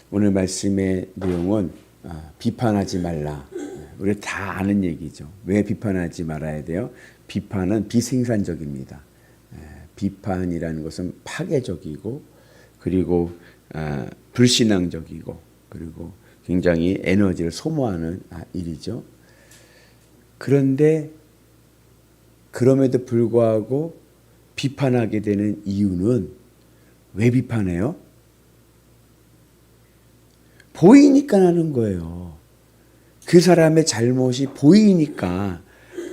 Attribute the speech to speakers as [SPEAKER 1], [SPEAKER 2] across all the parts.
[SPEAKER 1] 오늘 말씀의 내용은 비판하지 말라. 우리 다 아는 얘기죠. 왜 비판하지 말아야 돼요? 비판은 비생산적입니다. 비판이라는 것은 파괴적이고 그리고 불신앙적이고 그리고 굉장히 에너지를 소모하는 일이죠. 그런데 그럼에도 불구하고 비판하게 되는 이유는 왜 비판해요? 보이니까 하는 거예요. 그 사람의 잘못이 보이니까,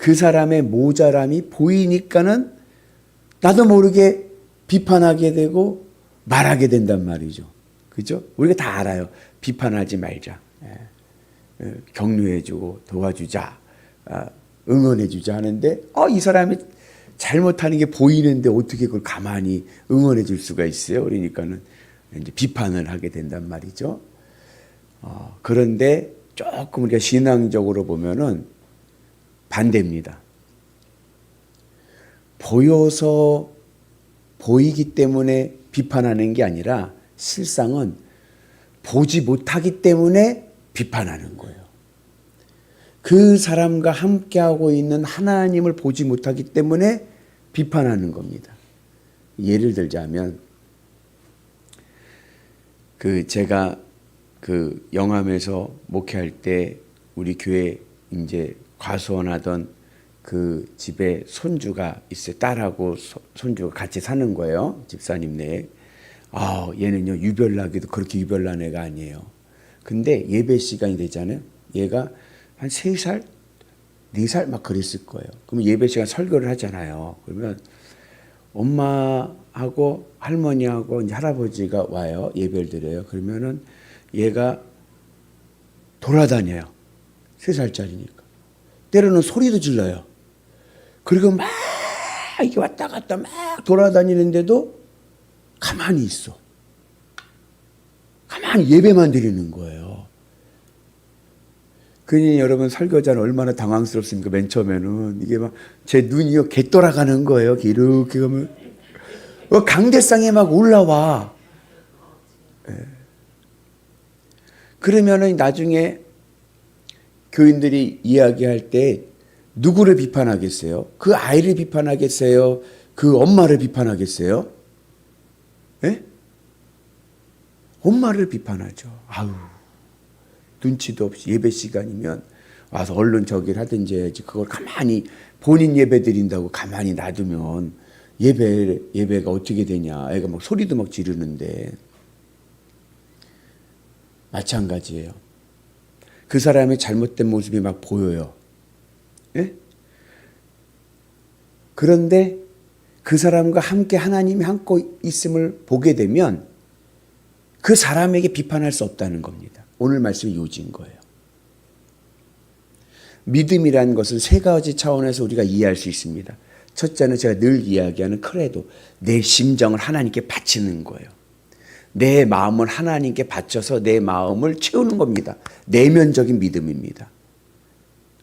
[SPEAKER 1] 그 사람의 모자람이 보이니까는 나도 모르게 비판하게 되고 말하게 된단 말이죠. 그죠? 우리가 다 알아요. 비판하지 말자. 격려해주고 도와주자. 응원해주자 하는데 이 사람이 잘못하는 게 보이는데 어떻게 그걸 가만히 응원해 줄 수가 있어요? 그러니까는 이제 비판을 하게 된단 말이죠. 그런데 조금 우리가 신앙적으로 보면은 반대입니다. 보여서 보이기 때문에 비판하는 게 아니라 실상은 보지 못하기 때문에 비판하는 거예요. 그 사람과 함께하고 있는 하나님을 보지 못하기 때문에 비판하는 겁니다. 예를 들자면 제가 영암에서 목회할 때 우리 교회 이제 과수원하던 그 집에 손주가 있어요. 딸하고 손주가 같이 사는 거예요. 집사님 내에. 얘는요 유별나기도 그렇게 유별난 애가 아니에요. 근데 예배 시간이 되잖아요. 얘가 한 3살, 4살 막 그랬을 거예요. 그러면 예배 시간 설교를 하잖아요. 그러면 엄마하고 할머니하고 이제 할아버지가 와요. 예배를 드려요. 그러면은 얘가 돌아다녀요. 3살짜리니까. 때로는 소리도 질러요. 그리고 막 이렇게 왔다 갔다 막 돌아다니는데도 가만히 있어. 가만히 예배만 드리는 거예요. 그러니 여러분 설교자는 얼마나 당황스럽습니까? 맨 처음에는 이게 막 제 눈이요 개 돌아가는 거예요. 이렇게 가면 강대상에 막 올라와. 그러면은 나중에 교인들이 이야기할 때 누구를 비판하겠어요? 그 아이를 비판하겠어요? 그 엄마를 비판하겠어요? 예? 엄마를 비판하죠. 눈치도 없이 예배 시간이면 와서 얼른 저기를 하든지 해야지. 그걸 가만히 본인 예배 드린다고 가만히 놔두면 예배가 어떻게 되냐. 애가 막 소리도 막 지르는데. 마찬가지예요. 그 사람의 잘못된 모습이 막 보여요. 예? 그런데 그 사람과 함께 하나님이 함께 있음을 보게 되면 그 사람에게 비판할 수 없다는 겁니다. 오늘 말씀이 요지인 거예요. 믿음이라는 것은 3가지 차원에서 우리가 이해할 수 있습니다. 첫째는 제가 늘 이야기하는 크레도, 내 심정을 하나님께 바치는 거예요. 내 마음을 하나님께 바쳐서 내 마음을 채우는 겁니다. 내면적인 믿음입니다.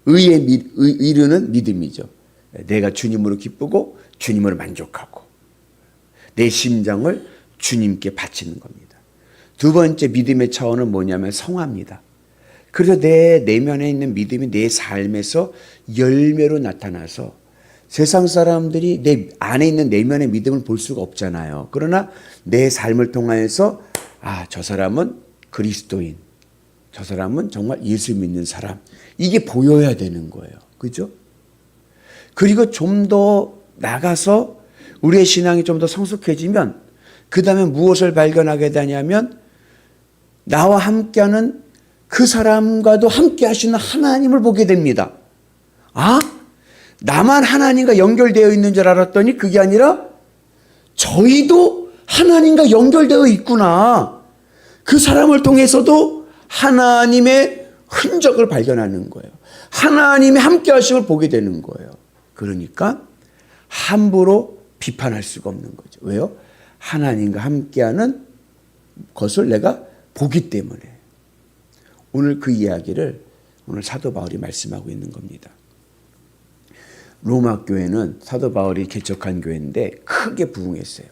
[SPEAKER 1] 의에 이르는 믿음이죠. 내가 주님으로 기쁘고 주님으로 만족하고 내 심정을 주님께 바치는 겁니다. 두 번째 믿음의 차원은 뭐냐면 성화입니다. 그래서 내 내면에 있는 믿음이 내 삶에서 열매로 나타나서 세상 사람들이 내 안에 있는 내면의 믿음을 볼 수가 없잖아요. 그러나 내 삶을 통해서 저 사람은 그리스도인, 저 사람은 정말 예수 믿는 사람, 이게 보여야 되는 거예요. 그죠? 그리고 좀 더 나가서 우리의 신앙이 좀 더 성숙해지면 그 다음에 무엇을 발견하게 되냐면 나와 함께하는 그 사람과도 함께 하시는 하나님을 보게 됩니다. 나만 하나님과 연결되어 있는 줄 알았더니 그게 아니라 저희도 하나님과 연결되어 있구나. 그 사람을 통해서도 하나님의 흔적을 발견하는 거예요. 하나님의 함께 하심을 보게 되는 거예요. 그러니까 함부로 비판할 수가 없는 거죠. 왜요? 하나님과 함께하는 것을 내가 보기 때문에. 오늘 그 이야기를 오늘 사도 바울이 말씀하고 있는 겁니다. 로마 교회는 사도 바울이 개척한 교회인데 크게 부흥했어요.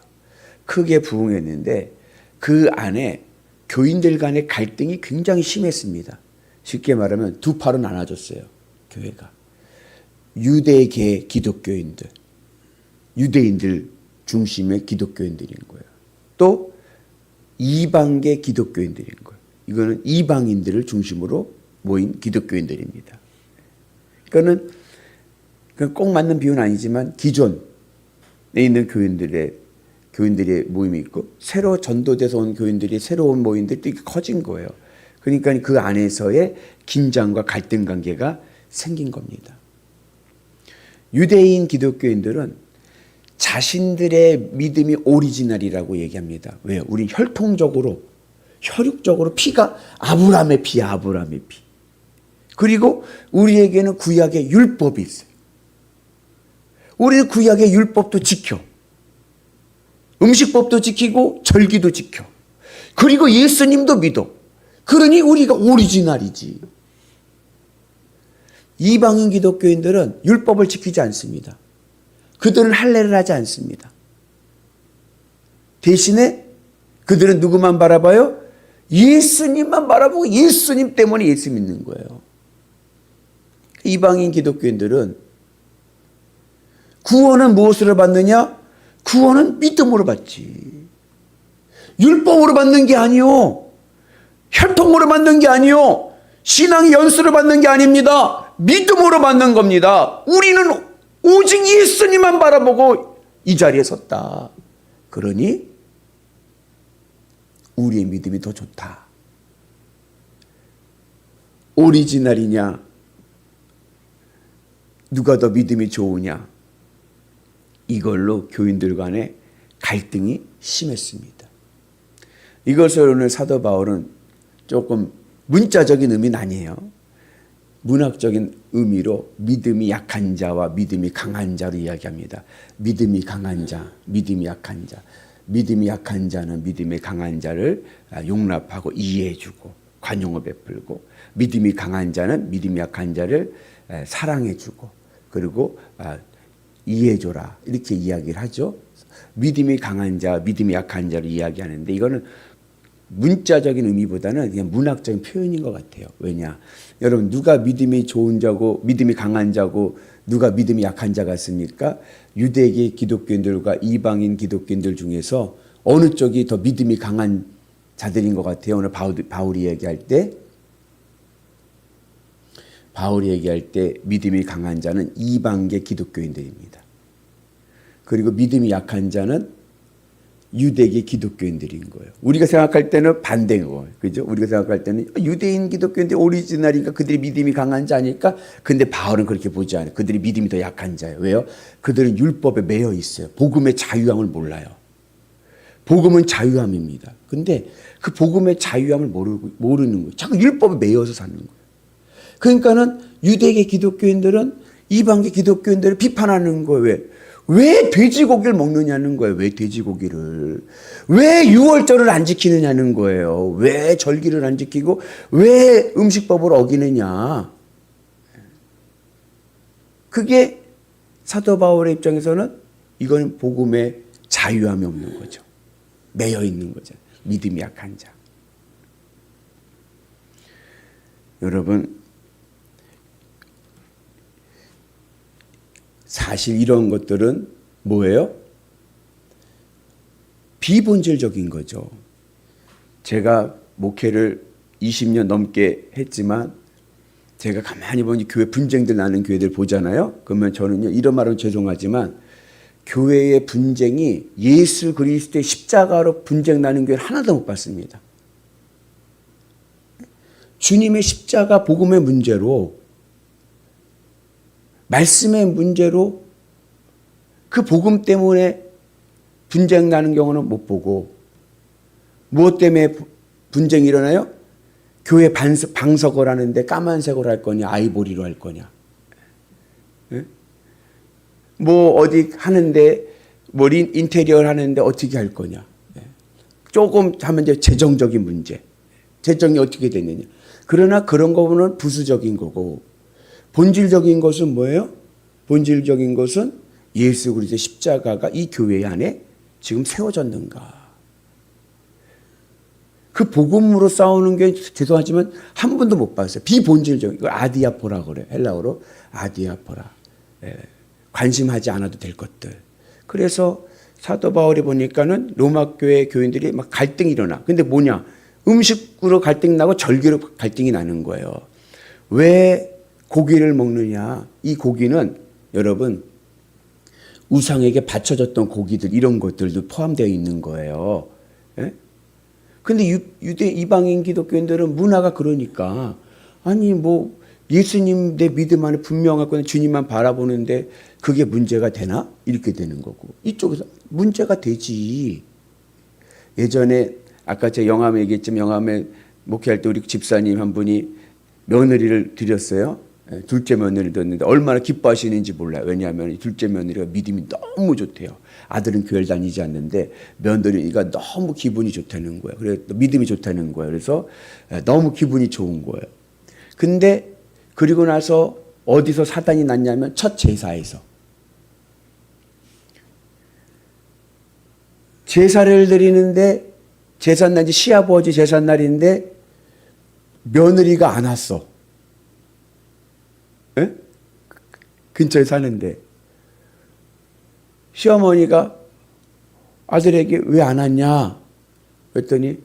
[SPEAKER 1] 크게 부흥했는데 그 안에 교인들 간의 갈등이 굉장히 심했습니다. 쉽게 말하면 두 파로 나눠졌어요. 교회가. 유대계 기독교인들, 유대인들 중심의 기독교인들인 거예요. 또 이방계 기독교인들인 거예요. 이거는 이방인들을 중심으로 모인 기독교인들입니다. 그러니까는 꼭 맞는 비유는 아니지만 기존에 있는 교인들의 모임이 있고 새로 전도돼서 온 교인들이 새로운 모임들이 되게 커진 거예요. 그러니까 그 안에서의 긴장과 갈등 관계가 생긴 겁니다. 유대인 기독교인들은 자신들의 믿음이 오리지널이라고 얘기합니다. 왜요? 우리 혈통적으로, 혈육적으로 피가 아브라함의 피야, 아브라함의 피. 그리고 우리에게는 구약의 율법이 있어요. 우리는 구약의 율법도 지켜. 음식법도 지키고 절기도 지켜. 그리고 예수님도 믿어. 그러니 우리가 오리지널이지. 이방인 기독교인들은 율법을 지키지 않습니다. 그들은 할례를 하지 않습니다. 대신에 그들은 누구만 바라봐요? 예수님만 바라보고 예수님 때문에 예수 믿는 거예요. 이방인 기독교인들은 구원은 무엇으로 받느냐? 구원은 믿음으로 받지. 율법으로 받는 게 아니요. 혈통으로 받는 게 아니요. 신앙의 연수로 받는 게 아닙니다. 믿음으로 받는 겁니다. 우리는 오직 예수님만 바라보고 이 자리에 섰다. 그러니 우리의 믿음이 더 좋다. 오리지널이냐? 누가 더 믿음이 좋으냐? 이걸로 교인들 간의 갈등이 심했습니다. 이것을 오늘 사도 바울은 조금 문자적인 의미는 아니에요. 문학적인 의미로 믿음이 약한 자와 믿음이 강한 자로 이야기합니다. 믿음이 강한 자, 믿음이 약한 자. 믿음이 약한 자는 믿음이 강한 자를 용납하고 이해해주고 관용을 베풀고, 믿음이 강한 자는 믿음이 약한 자를 사랑해주고 그리고 이해해줘라, 이렇게 이야기를 하죠. 믿음이 강한 자, 믿음이 약한 자를 이야기하는데 이거는 문자적인 의미보다는 그냥 문학적인 표현인 것 같아요. 왜냐? 여러분, 누가 믿음이 좋은 자고 믿음이 강한 자고 누가 믿음이 약한 자가 있습니까? 유대계 기독교인들과 이방인 기독교인들 중에서 어느 쪽이 더 믿음이 강한 자들인 것 같아요? 오늘 바울이 얘기할 때 믿음이 강한 자는 이방계 기독교인들입니다. 그리고 믿음이 약한 자는 유대계 기독교인들인 거예요. 우리가 생각할 때는 반대인 거예요. 그죠? 우리가 생각할 때는 유대인 기독교인들 오리지널이니까 그들이 믿음이 강한 자니까. 근데 바울은 그렇게 보지 않아요. 그들이 믿음이 더 약한 자예요. 왜요? 그들은 율법에 매여 있어요. 복음의 자유함을 몰라요. 복음은 자유함입니다. 근데 그 복음의 자유함을 모르는 거예요. 자꾸 율법에 매여서 사는 거예요. 그러니까는 유대계 기독교인들은 이방계 기독교인들을 비판하는 거예요. 왜 돼지고기를 먹느냐는 거예요. 왜 돼지고기를. 왜 유월절을 안 지키느냐는 거예요. 왜 절기를 안 지키고 왜 음식법을 어기느냐. 그게 사도 바울의 입장에서는 이건 복음의 자유함이 없는 거죠. 매여 있는 거죠. 믿음이 약한 자. 여러분, 사실 이런 것들은 뭐예요? 비본질적인 거죠. 제가 목회를 20년 넘게 했지만 제가 가만히 보니 교회 분쟁들 나는 교회들 보잖아요. 그러면 저는요, 이런 말은 죄송하지만 교회의 분쟁이 예수 그리스도의 십자가로 분쟁 나는 교회를 하나도 못 봤습니다. 주님의 십자가 복음의 문제로, 말씀의 문제로 그 복음 때문에 분쟁 나는 경우는 못 보고, 무엇 때문에 분쟁이 일어나요? 교회 방석을 하는데 까만색으로 할 거냐 아이보리로 할 거냐, 뭐 어디 하는데 뭐 인테리어를 하는데 어떻게 할 거냐, 조금 하면 이제 재정적인 문제, 재정이 어떻게 되느냐. 그러나 그런 거는 부수적인 거고, 본질적인 것은 뭐예요? 본질적인 것은 예수 그리스도의 십자가가 이 교회 안에 지금 세워졌는가. 그 복음으로 싸우는 게 죄송하지만 한 번도 못 봤어요. 비본질적. 이걸 아디아포라 그래요. 헬라어로 아디아포라. 예. 관심하지 않아도 될 것들. 그래서 사도 바울이 보니까는 로마 교회 교인들이 막 갈등이 일어나. 근데 뭐냐? 음식으로 갈등 나고 절기로 갈등이 나는 거예요. 왜 고기를 먹느냐? 이 고기는 여러분 우상에게 바쳐졌던 고기들 이런 것들도 포함되어 있는 거예요. 예? 근데 유대 이방인 기독교인들은 문화가 그러니까 아니 뭐 예수님 내 믿음 안에 분명하고 주님만 바라보는데 그게 문제가 되나? 이렇게 되는 거고 이쪽에서 문제가 되지. 예전에 아까 제가 영암에 얘기했지만 영암에 목회할 때 우리 집사님 한 분이 며느리를 드렸어요. 둘째 며느리를 드렸는데 얼마나 기뻐하시는지 몰라요. 왜냐하면 둘째 며느리가 믿음이 너무 좋대요. 아들은 교회를 다니지 않는데 며느리가 너무 기분이 좋다는 거예요. 그래서 믿음이 좋다는 거예요. 그래서 너무 기분이 좋은 거예요. 근데 그리고 나서 어디서 사단이 났냐면 첫 제사에서. 제사를 드리는데 제삿날이 시아버지 제삿날인데 며느리가 안 왔어. 에? 근처에 사는데 시어머니가 아들에게 왜 안 왔냐? 그랬더니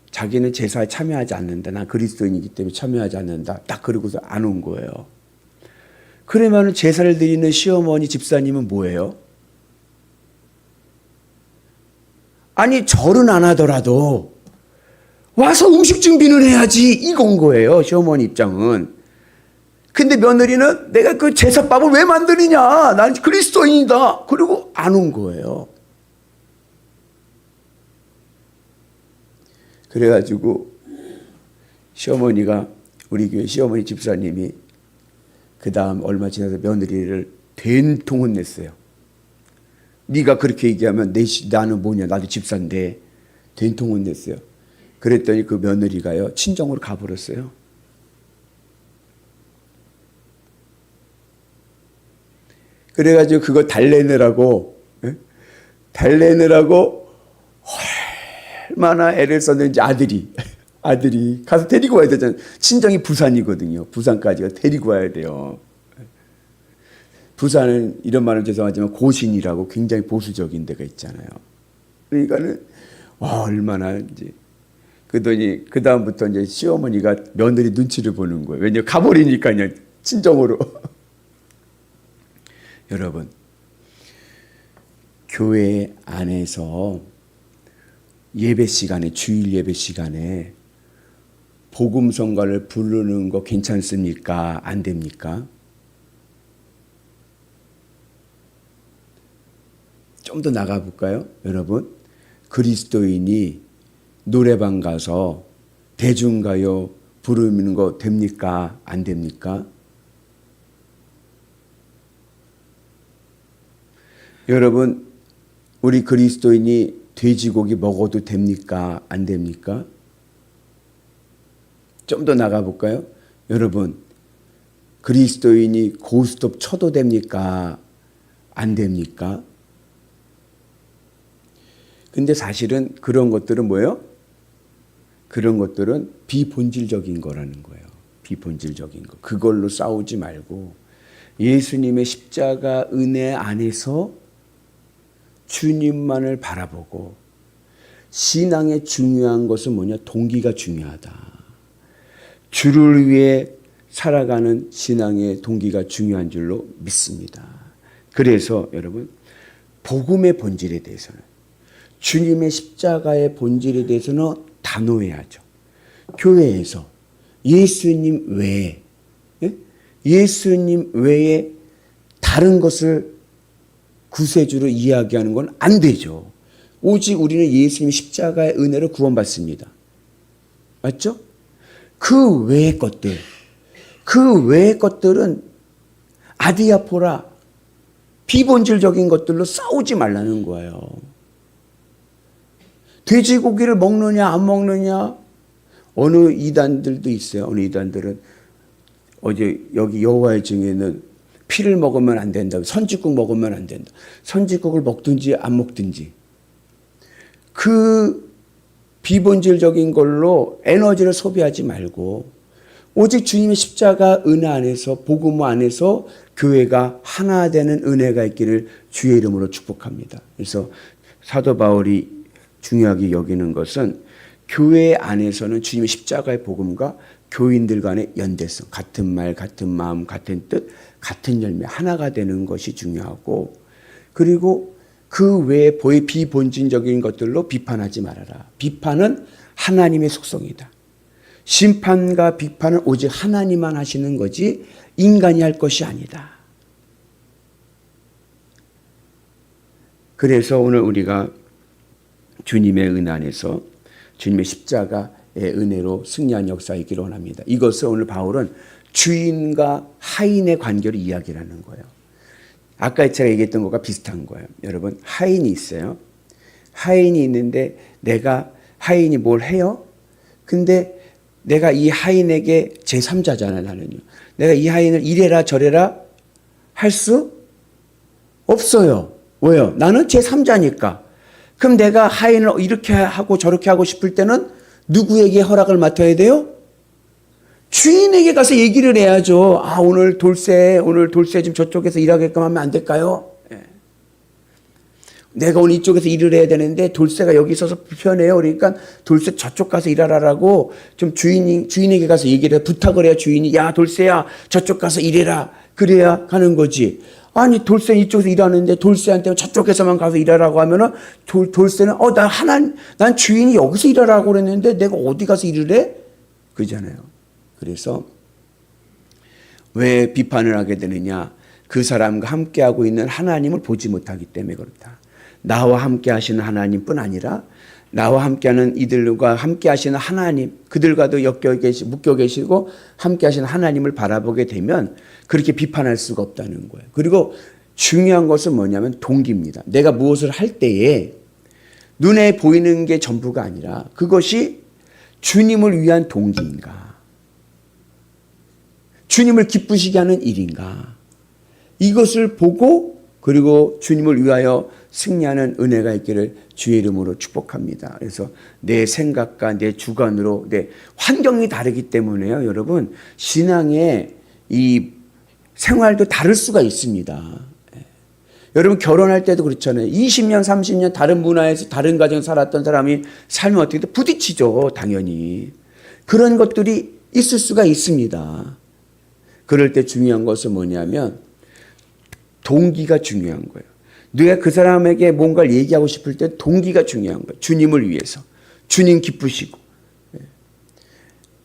[SPEAKER 1] 자기는 제사에 참여하지 않는다. 난 그리스도인이기 때문에 참여하지 않는다. 딱 그러고서 안 온 거예요. 그러면 제사를 드리는 시어머니 집사님은 뭐예요? 아니 절은 안 하더라도 와서 음식 준비는 해야지 이건 거예요. 시어머니 입장은. 근데 며느리는 내가 그 제사밥을 왜 만드느냐. 난 그리스도인이다. 그리고 안 온 거예요. 그래가지고 시어머니가 우리 교회 시어머니 집사님이 그 다음 얼마 지나서 며느리를 된통 혼냈어요. 네가 그렇게 얘기하면 나는 뭐냐. 나도 집사인데 된통 혼냈어요. 그랬더니 그 며느리가요 친정으로 가버렸어요. 그래가지고 그거 달래느라고 얼마나 애를 썼는지 아들이 가서 데리고 와야 되잖아요. 친정이 부산이거든요. 부산까지가 데리고 와야 돼요. 부산은 이런 말은 죄송하지만 고신이라고 굉장히 보수적인 데가 있잖아요. 그러니까는 와 얼마나 이제 그러더니 그 다음부터 이제 시어머니가 며느리 눈치를 보는 거예요. 왜냐 가버리니까 그냥 친정으로. 여러분 교회 안에서 예배 시간에 주일 예배 시간에 복음 성가를 부르는 거 괜찮습니까? 안 됩니까? 좀 더 나가 볼까요? 여러분 그리스도인이 노래방 가서 대중가요 부르는 거 됩니까? 안 됩니까? 여러분 우리 그리스도인이 돼지고기 먹어도 됩니까? 안 됩니까? 좀 더 나가 볼까요? 여러분 그리스도인이 고스톱 쳐도 됩니까? 안 됩니까? 근데 사실은 그런 것들은 뭐예요? 그런 것들은 비본질적인 거라는 거예요. 비본질적인 거. 그걸로 싸우지 말고 예수님의 십자가 은혜 안에서 주님만을 바라보고 신앙의 중요한 것은 뭐냐? 동기가 중요하다. 주를 위해 살아가는 신앙의 동기가 중요한 줄로 믿습니다. 그래서 여러분 복음의 본질에 대해서는 주님의 십자가의 본질에 대해서는 단호해야죠. 교회에서 예수님 외에 예수님 외에 다른 것을 구세주로 이야기하는 건 안 되죠. 오직 우리는 예수님 십자가의 은혜로 구원받습니다. 맞죠? 그 외의 것들은 아디아포라 비본질적인 것들로 싸우지 말라는 거예요. 돼지고기를 먹느냐 안 먹느냐 어느 이단들도 있어요. 어느 이단들은 어제 여기 여호와의 증인은 피를 먹으면 안 된다. 선지국 먹으면 안 된다. 선지국을 먹든지 안 먹든지 그 비본질적인 걸로 에너지를 소비하지 말고 오직 주님의 십자가 은혜 안에서 복음 안에서 교회가 하나 되는 은혜가 있기를 주의 이름으로 축복합니다. 그래서 사도 바울이 중요하게 여기는 것은 교회 안에서는 주님의 십자가의 복음과 교인들 간의 연대성, 같은 말, 같은 마음, 같은 뜻, 같은 열매 하나가 되는 것이 중요하고, 그리고 그 외에 비본질적인 것들로 비판하지 말아라. 비판은 하나님의 속성이다. 심판과 비판은 오직 하나님만 하시는 거지 인간이 할 것이 아니다. 그래서 오늘 우리가 주님의 은혜 안에서 주님의 십자가의 은혜로 승리한 역사가 있기를 원합니다. 이것을 오늘 바울은 주인과 하인의 관계로 이야기를 하는 거예요. 아까 제가 얘기했던 것과 비슷한 거예요. 여러분, 하인이 있어요. 하인이 있는데 하인이 뭘 해요? 근데 내가 이 하인에게 제3자잖아요, 나는요. 내가 이 하인을 이래라 저래라 할 수 없어요. 왜요? 나는 제3자니까. 그럼 내가 하인을 이렇게 하고 저렇게 하고 싶을 때는 누구에게 허락을 맡아야 돼요? 주인에게 가서 얘기를 해야죠. 오늘 돌쇠 좀 저쪽에서 일하게끔 하면 안 될까요? 내가 오늘 이쪽에서 일을 해야 되는데 돌쇠가 여기 있어서 불편해요. 그러니까 돌쇠 저쪽 가서 일하라고 좀 주인에게 가서 얘기를 해. 부탁을 해야 주인이 야 돌쇠야 저쪽 가서 일해라. 그래야 하는 거지. 아니 돌쇠는 이쪽에서 일하는데 돌쇠한테 저쪽에서만 가서 일하라고 하면은 돌쇠는 난 주인이 여기서 일하라고 그랬는데 내가 어디 가서 일을 해? 그러잖아요. 그래서 왜 비판을 하게 되느냐? 그 사람과 함께하고 있는 하나님을 보지 못하기 때문에 그렇다. 나와 함께 하시는 하나님뿐 아니라 나와 함께하는 이들과 함께 하시는 하나님, 그들과도 묶여 계시고 함께 하시는 하나님을 바라보게 되면 그렇게 비판할 수가 없다는 거예요. 그리고 중요한 것은 뭐냐면 동기입니다. 내가 무엇을 할 때에 눈에 보이는 게 전부가 아니라 그것이 주님을 위한 동기인가? 주님을 기쁘시게 하는 일인가? 이것을 보고 그리고 주님을 위하여 승리하는 은혜가 있기를 주의 이름으로 축복합니다. 그래서 내 생각과 내 주관으로 내 환경이 다르기 때문에요. 여러분 신앙의 이 생활도 다를 수가 있습니다. 여러분 결혼할 때도 그렇잖아요. 20년 30년 다른 문화에서 다른 가정에 살았던 사람이 살면 어떻게 돼? 부딪히죠. 당연히. 그런 것들이 있을 수가 있습니다. 그럴 때 중요한 것은 뭐냐면 동기가 중요한 거예요. 내가 그 사람에게 뭔가를 얘기하고 싶을 때 동기가 중요한 거예요. 주님을 위해서. 주님 기쁘시고.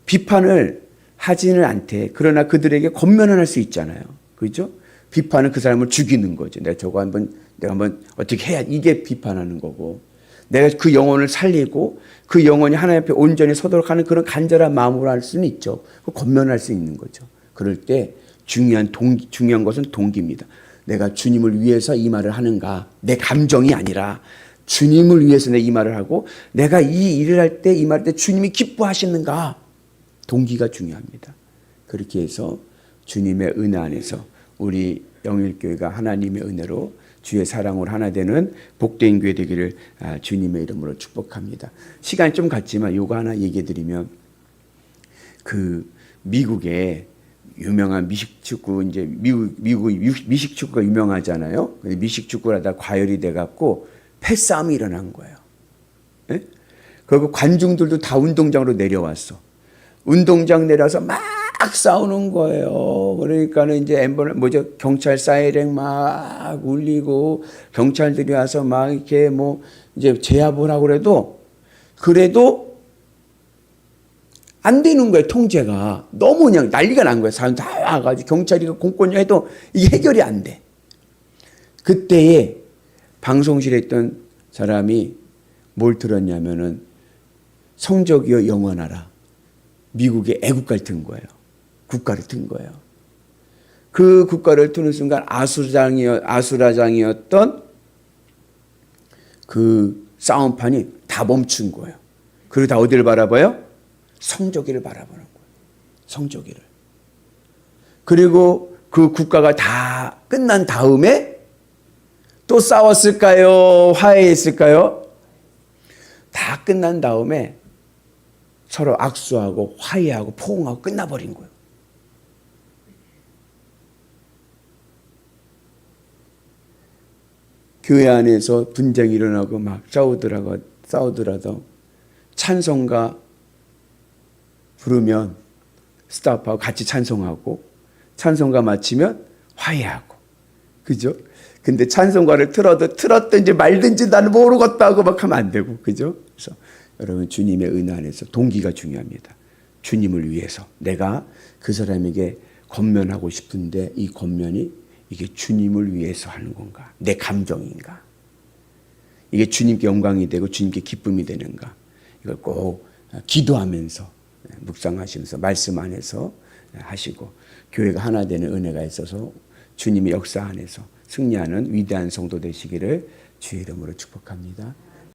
[SPEAKER 1] 비판을 하지는 않대. 그러나 그들에게 권면을 할 수 있잖아요. 그렇죠? 비판은 그 사람을 죽이는 거죠. 내가 한번 어떻게 해야 이게 비판하는 거고. 내가 그 영혼을 살리고 그 영혼이 하나님 앞에 온전히 서도록 하는 그런 간절한 마음으로 할 수는 있죠. 권면할 수 있는 거죠. 그럴 때 중요한 것은 동기입니다. 내가 주님을 위해서 이 말을 하는가? 내 감정이 아니라 주님을 위해서 내 이 말을 하고 내가 이 일을 할 때 이 말할 때 주님이 기뻐하시는가? 동기가 중요합니다. 그렇게 해서 주님의 은혜 안에서 우리 영일교회가 하나님의 은혜로 주의 사랑으로 하나 되는 복된 교회 되기를 주님의 이름으로 축복합니다. 시간이 좀 갔지만 요거 하나 얘기해 드리면 그 미국에 유명한 미식축구 이제 미국 미식축구가 유명하잖아요. 근데 미식축구를 하다 과열이 돼 갖고 패싸움이 일어난 거예요. 예? 그리고 관중들도 다 운동장으로 내려왔어. 운동장 내려서 막 싸우는 거예요. 그러니까는 이제 경찰 사이렌 막 울리고 경찰들이 와서 막 이렇게 이제 제압을 하고 그래도 안 되는 거예요. 통제가 너무 그냥 난리가 난 거예요. 사람 다 와가지고 경찰이 공권력 해도 이게 해결이 안 돼. 그때에 방송실에 있던 사람이 뭘 들었냐면은 성적이여 영원하라. 미국의 애국가를 튼 거예요. 국가를 튼 거예요. 그 국가를 트는 순간 아수라장이었던 그 싸움판이 다 멈춘 거예요. 그리고 다 어디를 바라봐요? 성조기를 바라보는 거예요. 성조기를. 그리고 그 국가가 다 끝난 다음에 또 싸웠을까요? 화해했을까요? 다 끝난 다음에 서로 악수하고 화해하고 포옹하고 끝나버린 거예요. 교회 안에서 분쟁이 일어나고 막 싸우더라도 찬송가 부르면 스탑하고 같이 찬송하고 찬송가 마치면 화해하고, 그죠? 근데 찬송가를 틀었든지 말든지 나는 모르겠다 하고 막 하면 안 되고, 그죠? 그래서 여러분, 주님의 은혜 안에서 동기가 중요합니다. 주님을 위해서 내가 그 사람에게 권면하고 싶은데 이 권면이 이게 주님을 위해서 하는 건가? 내 감정인가? 이게 주님께 영광이 되고 주님께 기쁨이 되는가? 이걸 꼭 기도하면서 묵상하시면서 말씀 안에서 하시고, 교회가 하나 되는 은혜가 있어서 주님의 역사 안에서 승리하는 위대한 성도 되시기를 주의 이름으로 축복합니다.